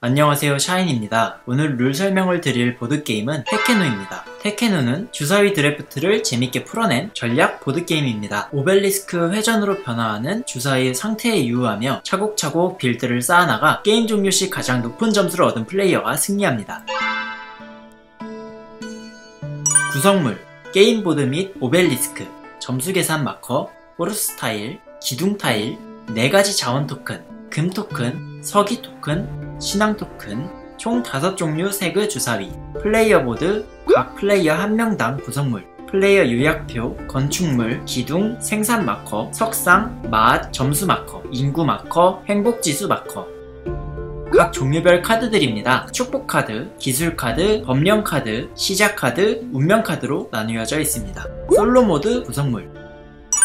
안녕하세요, 샤인입니다. 오늘 룰 설명을 드릴 보드게임은 테케노입니다. 테케노는 주사위 드래프트를 재밌게 풀어낸 전략 보드게임입니다. 오벨리스크 회전으로 변화하는 주사위의 상태에 유의하며 차곡차곡 빌드를 쌓아나가 게임 종료 시 가장 높은 점수를 얻은 플레이어가 승리합니다. 구성물, 게임보드 및 오벨리스크, 점수 계산 마커, 호르스 타일, 기둥 타일, 4가지 자원 토큰, 금 토큰, 서기 토큰, 신앙 토큰, 총 5종류 세그 주사위, 플레이어 보드, 각 플레이어 1명당 구성물, 플레이어 요약표, 건축물, 기둥, 생산 마커, 석상, 맛, 점수 마커, 인구 마커, 행복지수 마커. 각 종류별 카드들입니다. 축복 카드, 기술 카드, 법령 카드, 시작 카드, 운명 카드로 나누어져 있습니다. 솔로 모드 구성물.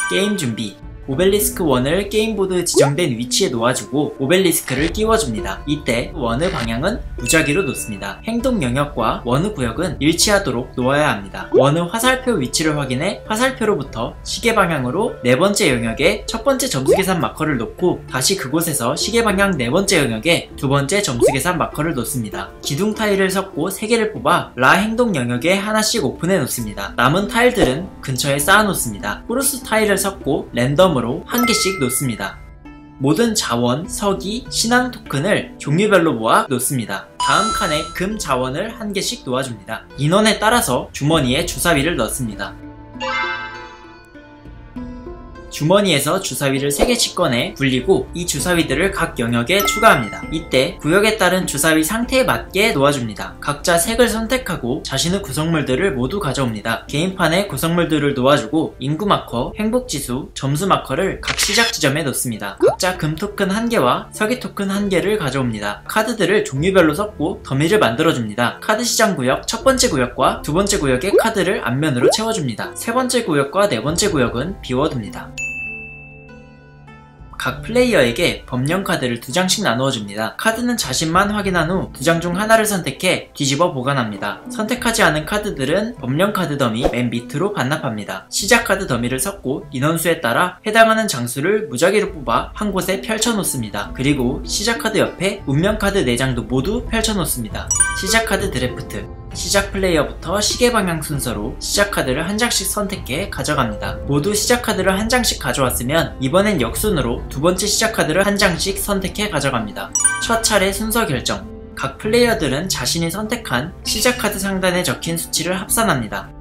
게임 준비. 오벨리스크 1을 게임보드 지정된 위치에 놓아주고 오벨리스크를 끼워줍니다. 이때 원의 방향은 무작위로 놓습니다. 행동 영역과 원의 구역은 일치하도록 놓아야 합니다. 원의 화살표 위치를 확인해 화살표로부터 시계 방향으로 4번째 영역에 첫 번째 점수 계산 마커를 놓고 다시 그곳에서 시계 방향 4번째 영역에 2번째 점수 계산 마커를 놓습니다. 기둥 타일을 섞고 3개를 뽑아 라 행동 영역에 하나씩 오픈해 놓습니다. 남은 타일들은 근처에 쌓아 놓습니다. 호르스 타일을 섞고 랜덤 1개씩 놓습니다. 모든 자원, 서기, 신앙 토큰을 종류별로 모아 놓습니다. 다음 칸에 금 자원을 1개씩 놓아줍니다. 인원에 따라서 주머니에 주사위를 넣습니다. 주머니에서 주사위를 3개씩 꺼내 굴리고 이 주사위들을 각 영역에 추가합니다. 이때 구역에 따른 주사위 상태에 맞게 놓아줍니다. 각자 색을 선택하고 자신의 구성물들을 모두 가져옵니다. 게임판에 구성물들을 놓아주고 인구 마커, 행복지수, 점수 마커를 각 시작 지점에 놓습니다. 각자 금 토큰 1개와 서기 토큰 1개를 가져옵니다. 카드들을 종류별로 섞고 더미를 만들어줍니다. 카드 시장 구역 첫 번째 구역과 두 번째 구역의 카드를 앞면으로 채워줍니다. 세 번째 구역과 네 번째 구역은 비워둡니다. 각 플레이어에게 법령 카드를 2장씩 나누어줍니다. 카드는 자신만 확인한 후 2장 중 하나를 선택해 뒤집어 보관합니다. 선택하지 않은 카드들은 법령 카드 더미 맨 밑으로 반납합니다. 시작 카드 더미를 섞고 인원수에 따라 해당하는 장수를 무작위로 뽑아 한 곳에 펼쳐놓습니다. 그리고 시작 카드 옆에 운명 카드 4장도 모두 펼쳐놓습니다. 시작 카드 드래프트. 시작 플레이어부터 시계 방향 순서로 시작 카드를 1장씩 선택해 가져갑니다. 모두 시작 카드를 1장씩 가져왔으면 이번엔 역순으로 두 번째 시작 카드를 1장씩 선택해 가져갑니다. 첫 차례 순서 결정. 각 플레이어들은 자신이 선택한 시작 카드 상단에 적힌 수치를 합산합니다.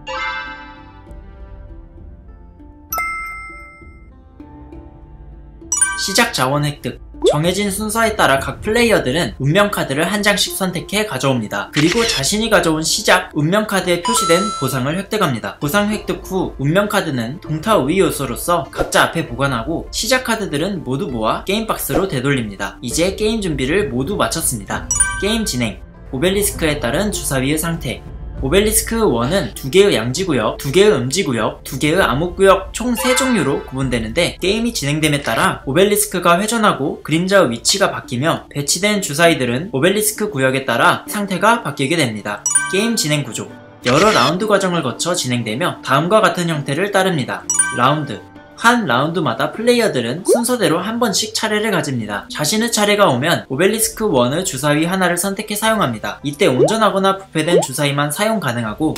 시작 자원 획득. 정해진 순서에 따라 각 플레이어들은 운명 카드를 1장씩 선택해 가져옵니다. 그리고 자신이 가져온 시작 운명 카드에 표시된 보상을 획득합니다. 보상 획득 후 운명 카드는 동타 우위 요소로서 각자 앞에 보관하고 시작 카드들은 모두 모아 게임 박스로 되돌립니다. 이제 게임 준비를 모두 마쳤습니다. 게임 진행. 오벨리스크에 따른 주사위의 상태. 오벨리스크 1은 2개의 양지구역, 2개의 음지구역, 2개의 암흑구역 총 3종류로 구분되는데 게임이 진행됨에 따라 오벨리스크가 회전하고 그림자의 위치가 바뀌며 배치된 주사위들은 오벨리스크 구역에 따라 상태가 바뀌게 됩니다. 게임 진행 구조. 여러 라운드 과정을 거쳐 진행되며 다음과 같은 형태를 따릅니다. 라운드. 한 라운드마다 플레이어들은 순서대로 한 번씩 차례를 가집니다. 자신의 차례가 오면 오벨리스크 1의 주사위 하나를 선택해 사용합니다. 이때 온전하거나 부패된 주사위만 사용 가능하고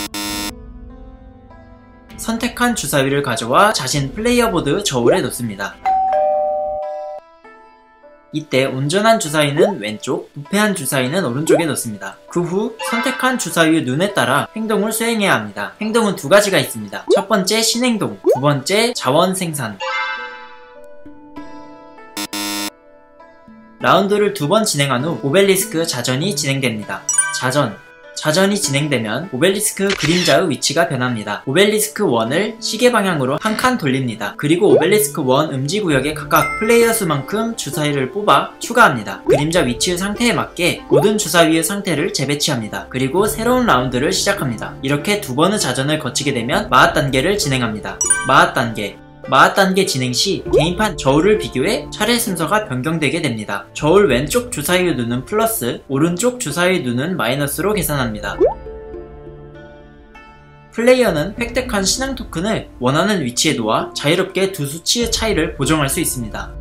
선택한 주사위를 가져와 자신 플레이어 보드 저울에 놓습니다. 이때 온전한 주사위는 왼쪽, 부패한 주사위는 오른쪽에 놓습니다. 그 후 선택한 주사위의 눈에 따라 행동을 수행해야 합니다. 행동은 2가지가 있습니다. 첫 번째 신행동, 두 번째 자원 생산. 라운드를 2번 진행한 후 오벨리스크 자전이 진행됩니다. 자전이 진행되면 오벨리스크 그림자의 위치가 변합니다. 오벨리스크 1을 시계 방향으로 한 칸 돌립니다. 그리고 오벨리스크 1 음지구역에 각각 플레이어 수만큼 주사위를 뽑아 추가합니다. 그림자 위치의 상태에 맞게 모든 주사위의 상태를 재배치합니다. 그리고 새로운 라운드를 시작합니다. 이렇게 2번의 자전을 거치게 되면 마앗 단계를 진행합니다. 마앗 단계 진행 시 게임판 저울을 비교해 차례 순서가 변경되게 됩니다. 저울 왼쪽 주사위의 눈은 플러스, 오른쪽 주사위의 눈은 마이너스로 계산합니다. 플레이어는 획득한 신앙 토큰을 원하는 위치에 놓아 자유롭게 두 수치의 차이를 보정할 수 있습니다.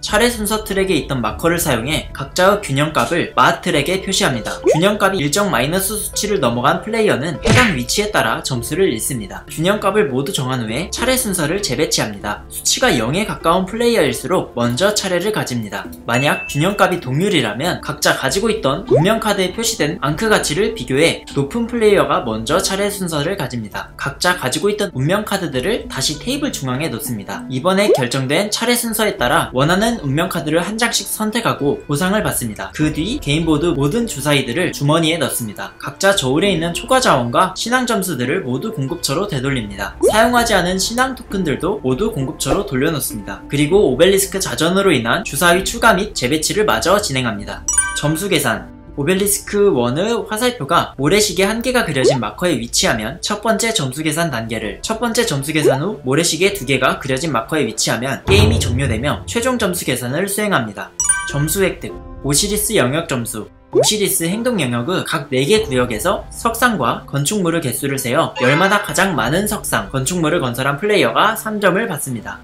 차례 순서 트랙에 있던 마커를 사용해 각자의 균형값을 마 트랙에 표시합니다. 균형값이 일정 마이너스 수치를 넘어간 플레이어는 해당 위치에 따라 점수를 잃습니다. 균형값을 모두 정한 후에 차례 순서를 재배치합니다. 수치가 0에 가까운 플레이어일수록 먼저 차례를 가집니다. 만약 균형값이 동률이라면 각자 가지고 있던 운명 카드에 표시된 앙크 가치를 비교해 높은 플레이어가 먼저 차례 순서를 가집니다. 각자 가지고 있던 운명 카드들을 다시 테이블 중앙에 놓습니다. 이번에 결정된 차례 순서에 따라 원하는 운명 카드를 한 장씩 선택하고 보상을 받습니다. 그 뒤 게임보드 모든 주사위들을 주머니에 넣습니다. 각자 저울에 있는 초과 자원과 신앙 점수들을 모두 공급처로 되돌립니다. 사용하지 않은 신앙 토큰들도 모두 공급처로 돌려놓습니다. 그리고 오벨리스크 자전으로 인한 주사위 추가 및 재배치를 마저 진행합니다. 점수 계산. 오벨리스크 1의 화살표가 모래시계 한 개가 그려진 마커에 위치하면 첫 번째 점수 계산 단계를, 첫 번째 점수 계산 후 모래시계 2개가 그려진 마커에 위치하면 게임이 종료되며 최종 점수 계산을 수행합니다. 점수 획득. 오시리스 영역 점수. 오시리스 행동 영역의 각 4개 구역에서 석상과 건축물의 개수를 세어 열마다 가장 많은 석상, 건축물을 건설한 플레이어가 3점을 받습니다.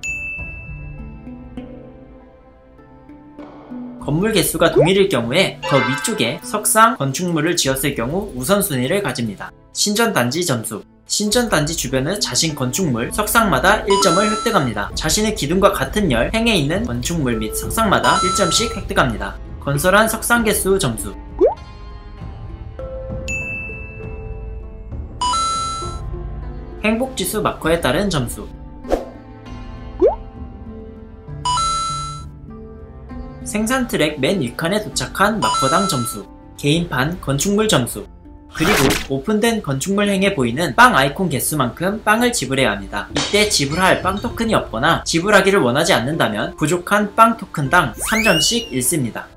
건물 개수가 동일일 경우에 더 위쪽에 석상, 건축물을 지었을 경우 우선순위를 가집니다. 신전단지 점수. 신전단지 주변의 자신 건축물, 석상마다 1점을 획득합니다. 자신의 기둥과 같은 열, 행에 있는 건축물 및 석상마다 1점씩 획득합니다. 건설한 석상 개수 점수. 행복지수 마커에 따른 점수. 생산 트랙 맨 윗칸에 도착한 마커당 점수. 개인판 건축물 점수. 그리고 오픈된 건축물 행에 보이는 빵 아이콘 개수만큼 빵을 지불해야 합니다. 이때 지불할 빵 토큰이 없거나 지불하기를 원하지 않는다면 부족한 빵 토큰당 3점씩 잃습니다.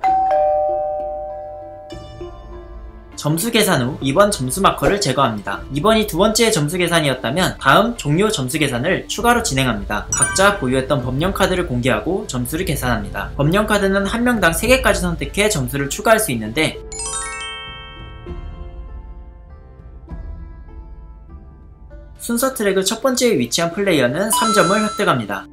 점수 계산 후 2번 점수 마커를 제거합니다. 2번이 두 번째 점수 계산이었다면 다음 종료 점수 계산을 추가로 진행합니다. 각자 보유했던 법령 카드를 공개하고 점수를 계산합니다. 법령 카드는 한 명당 3개까지 선택해 점수를 추가할 수 있는데 순서 트랙의 첫 번째에 위치한 플레이어는 3점을 획득합니다.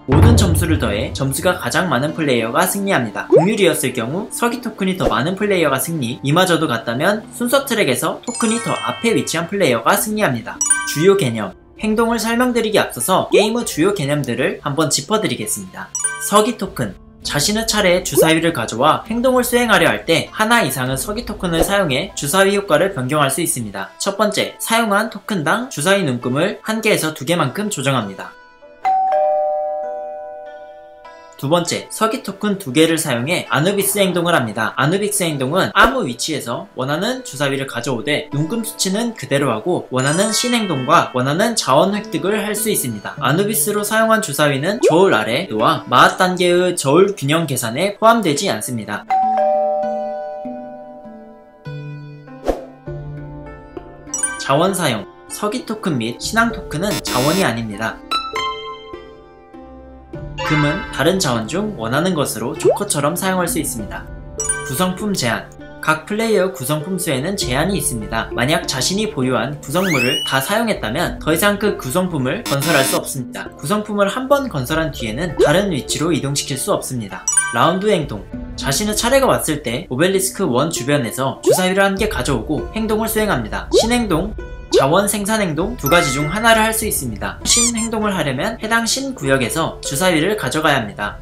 모든 점수를 더해 점수가 가장 많은 플레이어가 승리합니다. 동률이었을 경우 서기 토큰이 더 많은 플레이어가 승리, 이마저도 같다면 순서 트랙에서 토큰이 더 앞에 위치한 플레이어가 승리합니다. 주요 개념. 행동을 설명드리기 앞서서 게임의 주요 개념들을 한번 짚어드리겠습니다. 서기 토큰. 자신의 차례에 주사위를 가져와 행동을 수행하려 할 때 하나 이상의 서기 토큰을 사용해 주사위 효과를 변경할 수 있습니다. 첫 번째, 사용한 토큰당 주사위 눈금을 1개에서 2개만큼 조정합니다. 두 번째, 서기 토큰 2개를 사용해 아누비스 행동을 합니다. 아누비스 행동은 아무 위치에서 원하는 주사위를 가져오되 눈금 수치는 그대로 하고 원하는 신행동과 원하는 자원 획득을 할 수 있습니다. 아누비스로 사용한 주사위는 저울 아래 놓아 마하 단계의 저울 균형 계산에 포함되지 않습니다. 자원 사용. 서기 토큰 및 신앙 토큰은 자원이 아닙니다. 금은 다른 자원 중 원하는 것으로 조커처럼 사용할 수 있습니다. 구성품 제한. 각 플레이어 구성품 수에는 제한이 있습니다. 만약 자신이 보유한 구성물을 다 사용했다면 더 이상 그 구성품을 건설할 수 없습니다. 구성품을 한 번 건설한 뒤에는 다른 위치로 이동시킬 수 없습니다. 라운드 행동. 자신의 차례가 왔을 때 오벨리스크 1 주변에서 주사위를 1개 가져오고 행동을 수행합니다. 신행동, 자원 생산 행동 2가지 중 하나를 할 수 있습니다. 신 행동을 하려면 해당 신 구역에서 주사위를 가져가야 합니다.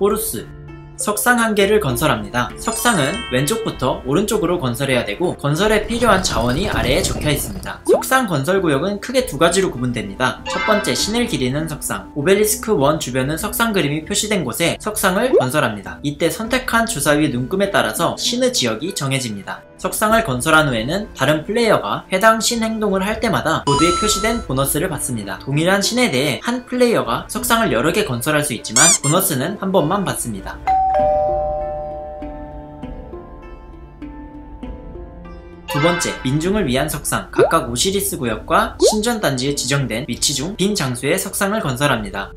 호루스. 석상 1개를 건설합니다. 석상은 왼쪽부터 오른쪽으로 건설해야 되고 건설에 필요한 자원이 아래에 적혀 있습니다. 석상 건설 구역은 크게 2가지로 구분됩니다. 첫 번째, 신을 기리는 석상. 오벨리스크 1 주변은 석상 그림이 표시된 곳에 석상을 건설합니다. 이때 선택한 주사위 눈금에 따라서 신의 지역이 정해집니다. 석상을 건설한 후에는 다른 플레이어가 해당 신 행동을 할 때마다 보드에 표시된 보너스를 받습니다. 동일한 신에 대해 한 플레이어가 석상을 여러 개 건설할 수 있지만 보너스는 한 번만 받습니다. 두 번째, 민중을 위한 석상. 각각 오시리스 구역과 신전 단지에 지정된 위치 중 빈 장소에 석상을 건설합니다.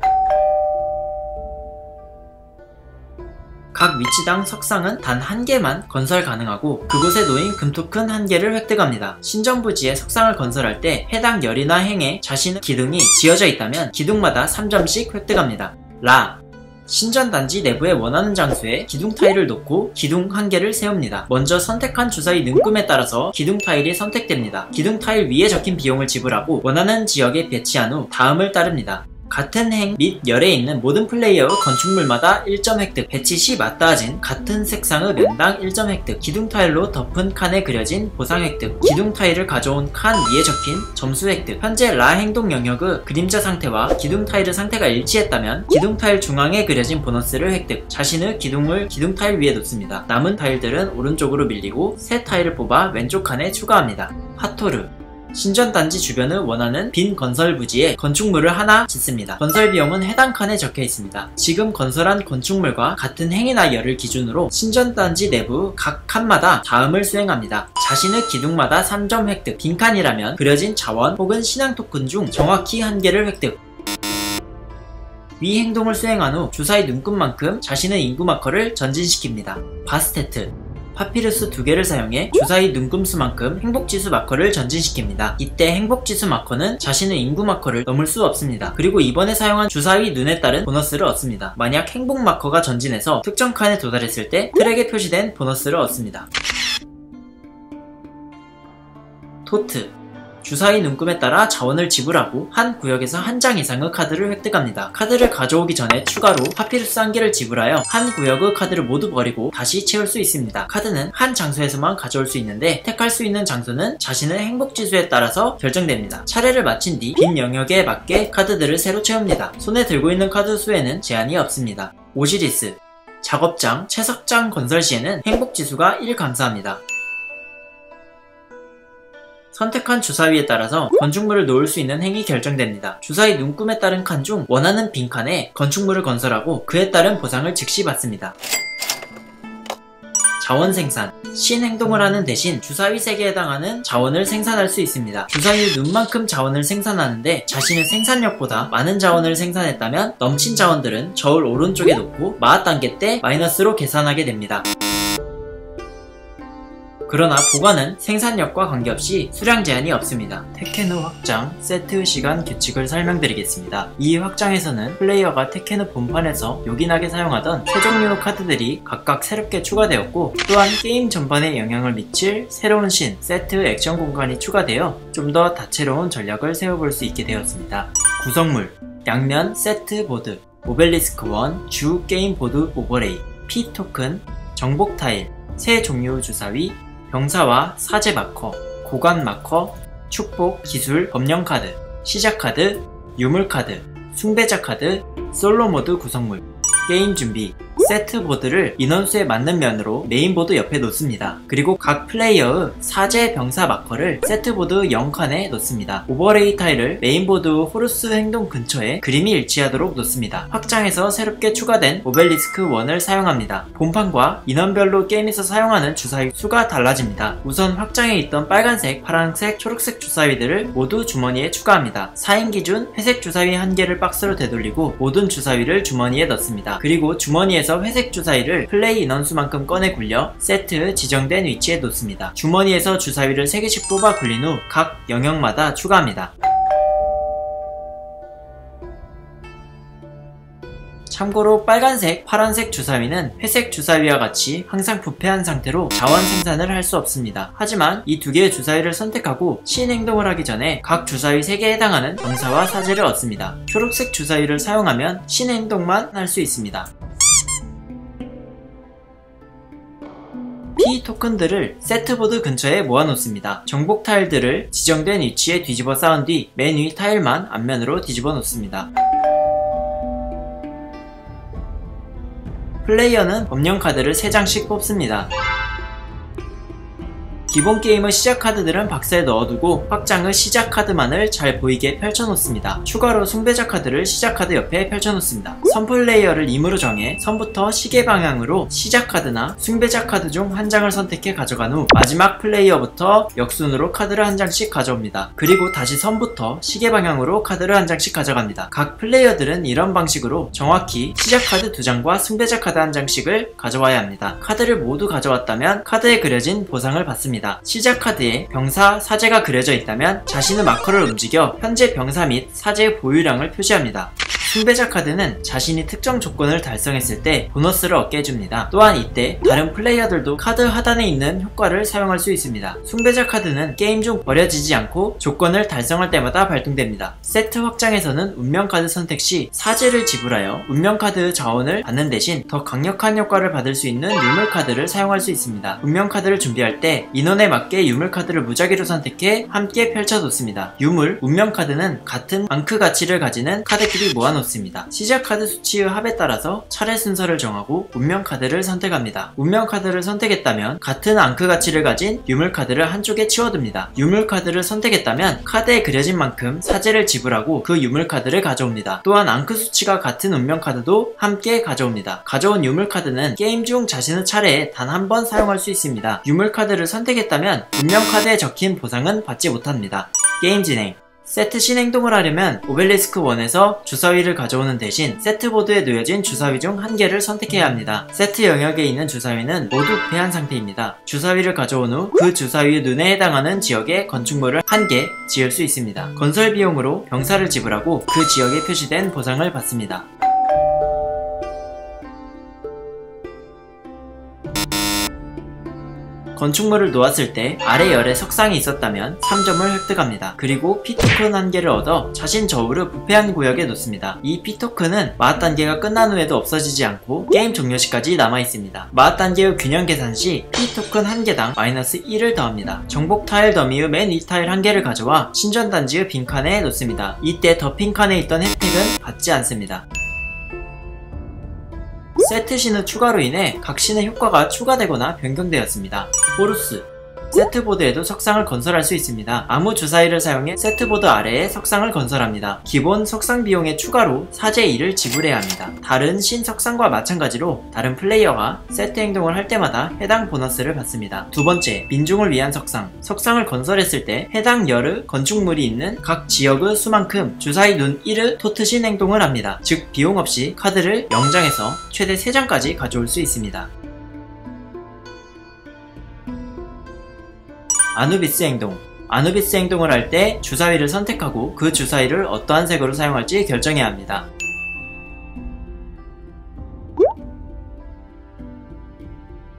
각 위치당 석상은 단 한 개만 건설 가능하고 그곳에 놓인 금토큰 한 개를 획득합니다. 신전부지에 석상을 건설할 때 해당 열이나 행에 자신의 기둥이 지어져 있다면 기둥마다 3점씩 획득합니다. 라 신전단지 내부에 원하는 장소에 기둥 타일을 놓고 기둥 한 개를 세웁니다. 먼저 선택한 주사위 능금에 따라서 기둥 타일이 선택됩니다. 기둥 타일 위에 적힌 비용을 지불하고 원하는 지역에 배치한 후 다음을 따릅니다. 같은 행 및 열에 있는 모든 플레이어의 건축물마다 1점 획득, 배치 시 맞닿아진 같은 색상의 면당 1점 획득, 기둥 타일로 덮은 칸에 그려진 보상 획득, 기둥 타일을 가져온 칸 위에 적힌 점수 획득. 현재 라 행동 영역의 그림자 상태와 기둥 타일의 상태가 일치했다면 기둥 타일 중앙에 그려진 보너스를 획득, 자신의 기둥을 기둥 타일 위에 놓습니다. 남은 타일들은 오른쪽으로 밀리고 새 타일을 뽑아 왼쪽 칸에 추가합니다. 하토르 신전단지 주변을 원하는 빈 건설 부지에 건축물을 하나 짓습니다. 건설 비용은 해당 칸에 적혀 있습니다. 지금 건설한 건축물과 같은 행이나 열을 기준으로 신전단지 내부 각 칸마다 다음을 수행합니다. 자신의 기둥마다 3점 획득, 빈 칸이라면 그려진 자원 혹은 신앙 토큰 중 정확히 한 개를 획득. 위 행동을 수행한 후 주사위 눈금만큼 자신의 인구 마커를 전진시킵니다. 바스테트 파피루스 2개를 사용해 주사위 눈금수만큼 행복지수 마커를 전진시킵니다. 이때 행복지수 마커는 자신의 인구 마커를 넘을 수 없습니다. 그리고 이번에 사용한 주사위 눈에 따른 보너스를 얻습니다. 만약 행복 마커가 전진해서 특정 칸에 도달했을 때 트랙에 표시된 보너스를 얻습니다. 토트 주사위 눈금에 따라 자원을 지불하고 한 구역에서 한 장 이상의 카드를 획득합니다. 카드를 가져오기 전에 추가로 파피루스 1개를 지불하여 한 구역의 카드를 모두 버리고 다시 채울 수 있습니다. 카드는 한 장소에서만 가져올 수 있는데 택할 수 있는 장소는 자신의 행복지수에 따라서 결정됩니다. 차례를 마친 뒤 빈 영역에 맞게 카드들을 새로 채웁니다. 손에 들고 있는 카드 수에는 제한이 없습니다. 오시리스 작업장, 채석장 건설 시에는 행복지수가 1 감소합니다. 선택한 주사위에 따라서 건축물을 놓을 수 있는 행이 결정됩니다. 주사위 눈금에 따른 칸 중 원하는 빈칸에 건축물을 건설하고 그에 따른 보상을 즉시 받습니다. 자원 생산 신 행동을 하는 대신 주사위 3개에 해당하는 자원을 생산할 수 있습니다. 주사위 눈만큼 자원을 생산하는데 자신의 생산력보다 많은 자원을 생산했다면 넘친 자원들은 저울 오른쪽에 놓고 마하 단계 때 마이너스로 계산하게 됩니다. 그러나 보관은 생산력과 관계없이 수량 제한이 없습니다. 테켄의 확장, 세트 시간 규칙을 설명드리겠습니다. 이 확장에서는 플레이어가 테켄의 본판에서 요긴하게 사용하던 세 종류의 카드들이 각각 새롭게 추가되었고 또한 게임 전반에 영향을 미칠 새로운 신, 세트 액션 공간이 추가되어 좀 더 다채로운 전략을 세워볼 수 있게 되었습니다. 구성물 양면 세트 보드, 오벨리스크 1, 주 게임 보드 오버레이, P 토큰, 정복 타일, 세 종류 주사위, 병사와 사제 마커, 고관 마커, 축복, 기술, 법령 카드, 시작 카드, 유물 카드, 숭배자 카드, 솔로 모드 구성물. 게임 준비 세트 보드를 인원수에 맞는 면으로 메인보드 옆에 놓습니다. 그리고 각 플레이어의 사제 병사 마커를 세트보드 0칸에 놓습니다. 오버레이 타일을 메인보드 호루스 행동 근처에 그림이 일치하도록 놓습니다. 확장에서 새롭게 추가된 오벨리스크 1을 사용합니다. 본판과 인원별로 게임에서 사용하는 주사위 수가 달라집니다. 우선 확장에 있던 빨간색, 파란색, 초록색 주사위들을 모두 주머니에 추가합니다. 4인 기준 회색 주사위 1개를 박스로 되돌리고 모든 주사위를 주머니에 넣습니다. 그리고 주머니에서 회색 주사위를 플레이 인원수만큼 꺼내 굴려 세트 지정된 위치에 놓습니다. 주머니에서 주사위를 3개씩 뽑아 굴린 후 각 영역마다 추가합니다. 참고로 빨간색, 파란색 주사위는 회색 주사위와 같이 항상 부패한 상태로 자원 생산을 할 수 없습니다. 하지만 이 두 개의 주사위를 선택하고 신 행동을 하기 전에 각 주사위 3개에 해당하는 병사와 사제를 얻습니다. 초록색 주사위를 사용하면 신 행동만 할 수 있습니다. P 토큰들을 세트보드 근처에 모아놓습니다. 정복 타일들을 지정된 위치에 뒤집어 쌓은 뒤 맨 위 타일만 앞면으로 뒤집어 놓습니다. 플레이어는 법령 카드를 3장씩 뽑습니다. 기본 게임의 시작 카드들은 박스에 넣어두고 확장의 시작 카드만을 잘 보이게 펼쳐놓습니다. 추가로 숭배자 카드를 시작 카드 옆에 펼쳐놓습니다. 선 플레이어를 임으로 정해 선부터 시계 방향으로 시작 카드나 숭배자 카드 중 한 장을 선택해 가져간 후 마지막 플레이어부터 역순으로 카드를 한 장씩 가져옵니다. 그리고 다시 선부터 시계 방향으로 카드를 한 장씩 가져갑니다. 각 플레이어들은 이런 방식으로 정확히 시작 카드 2장과 숭배자 카드 한 장씩을 가져와야 합니다. 카드를 모두 가져왔다면 카드에 그려진 보상을 받습니다. 시작 카드에 병사, 사제가 그려져 있다면 자신의 마커를 움직여 현재 병사 및 사제의 보유량을 표시합니다. 숭배자 카드는 자신이 특정 조건을 달성했을 때 보너스를 얻게 해줍니다. 또한 이때 다른 플레이어들도 카드 하단에 있는 효과를 사용할 수 있습니다. 숭배자 카드는 게임 중 버려지지 않고 조건을 달성할 때마다 발동됩니다. 세트 확장에서는 운명카드 선택 시 사제를 지불하여 운명카드 자원을 받는 대신 더 강력한 효과를 받을 수 있는 유물카드를 사용할 수 있습니다. 운명카드를 준비할 때 인원에 맞게 유물카드를 무작위로 선택해 함께 펼쳐놓습니다. 유물, 운명카드는 같은 앙크 가치를 가지는 카드끼리 모아놓습니다. 시작 카드 수치의 합에 따라서 차례 순서를 정하고 운명 카드를 선택합니다. 운명 카드를 선택했다면 같은 앙크 가치를 가진 유물 카드를 한쪽에 치워둡니다. 유물 카드를 선택했다면 카드에 그려진 만큼 사제를 지불하고 그 유물 카드를 가져옵니다. 또한 앙크 수치가 같은 운명 카드도 함께 가져옵니다. 가져온 유물 카드는 게임 중 자신의 차례에 단 한 번 사용할 수 있습니다. 유물 카드를 선택했다면 운명 카드에 적힌 보상은 받지 못합니다. 게임 진행. 세트 신행동을 하려면 오벨리스크 1에서 주사위를 가져오는 대신 세트보드에 놓여진 주사위 중 한 개를 선택해야 합니다. 세트 영역에 있는 주사위는 모두 패한 상태입니다. 주사위를 가져온 후 그 주사위의 눈에 해당하는 지역에 건축물을 한 개 지을 수 있습니다. 건설 비용으로 병사를 지불하고 그 지역에 표시된 보상을 받습니다. 건축물을 놓았을 때 아래 열에 석상이 있었다면 3점을 획득합니다. 그리고 P토큰 1개를 얻어 자신 저울을 부패한 구역에 놓습니다. 이 P토큰은 마하 단계가 끝난 후에도 없어지지 않고 게임 종료 시까지 남아있습니다. 마하 단계의 균형 계산 시 P토큰 1개당 마이너스 1을 더합니다. 정복 타일 더미의 맨 위 타일 1개를 가져와 신전 단지의 빈칸에 놓습니다. 이때 더 빈칸에 있던 혜택은 받지 않습니다. 세트 신의 추가로 인해 각 신의 효과가 추가되거나 변경되었습니다. 호루스. 세트보드에도 석상을 건설할 수 있습니다. 아무 주사위를 사용해 세트보드 아래에 석상을 건설합니다. 기본 석상 비용에 추가로 사제 1을 지불해야 합니다. 다른 신 석상과 마찬가지로 다른 플레이어가 세트 행동을 할 때마다 해당 보너스를 받습니다. 두 번째, 민중을 위한 석상. 석상을 건설했을 때 해당 열의 건축물이 있는 각 지역의 수만큼 주사위 눈 1의 토트신 행동을 합니다. 즉 비용 없이 카드를 0장에서 최대 3장까지 가져올 수 있습니다. 아누비스 행동. 아누비스 행동을 할 때 주사위를 선택하고 그 주사위를 어떠한 색으로 사용할지 결정해야 합니다.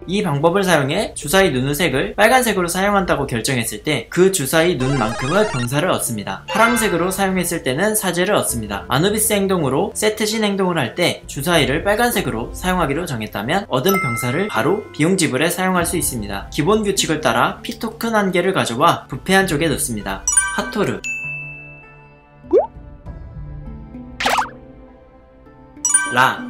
이 방법을 사용해 주사위 눈의 색을 빨간색으로 사용한다고 결정했을 때 그 주사위 눈만큼의 병사를 얻습니다. 파란색으로 사용했을 때는 사제를 얻습니다. 아누비스 행동으로 세트신 행동을 할 때 주사위를 빨간색으로 사용하기로 정했다면 얻은 병사를 바로 비용 지불에 사용할 수 있습니다. 기본 규칙을 따라 P토큰 1개를 가져와 부패한 쪽에 놓습니다. 하토르. 라.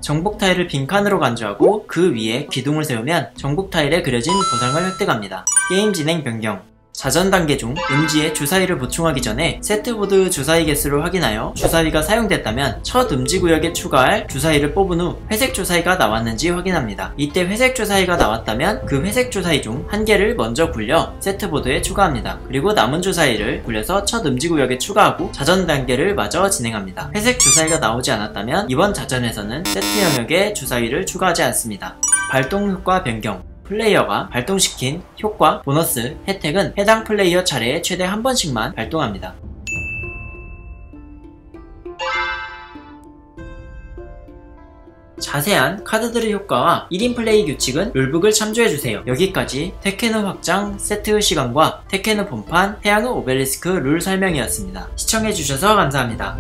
정복 타일을 빈칸으로 간주하고 그 위에 기둥을 세우면 정복 타일에 그려진 보상을 획득합니다. 게임 진행 변경. 자전 단계 중 음지에 주사위를 보충하기 전에 세트보드 주사위 개수를 확인하여 주사위가 사용됐다면 첫 음지 구역에 추가할 주사위를 뽑은 후 회색 주사위가 나왔는지 확인합니다. 이때 회색 주사위가 나왔다면 그 회색 주사위 중 한 개를 먼저 굴려 세트보드에 추가합니다. 그리고 남은 주사위를 굴려서 첫 음지 구역에 추가하고 자전 단계를 마저 진행합니다. 회색 주사위가 나오지 않았다면 이번 자전에서는 세트 영역에 주사위를 추가하지 않습니다. 발동 효과 변경. 플레이어가 발동시킨 효과, 보너스, 혜택은 해당 플레이어 차례에 최대 한 번씩만 발동합니다. 자세한 카드들의 효과와 1인 플레이 규칙은 룰북을 참조해주세요. 여기까지 테케노 확장, 세트의 시간과 테케노 본판, 태양의 오벨리스크 룰 설명이었습니다. 시청해주셔서 감사합니다.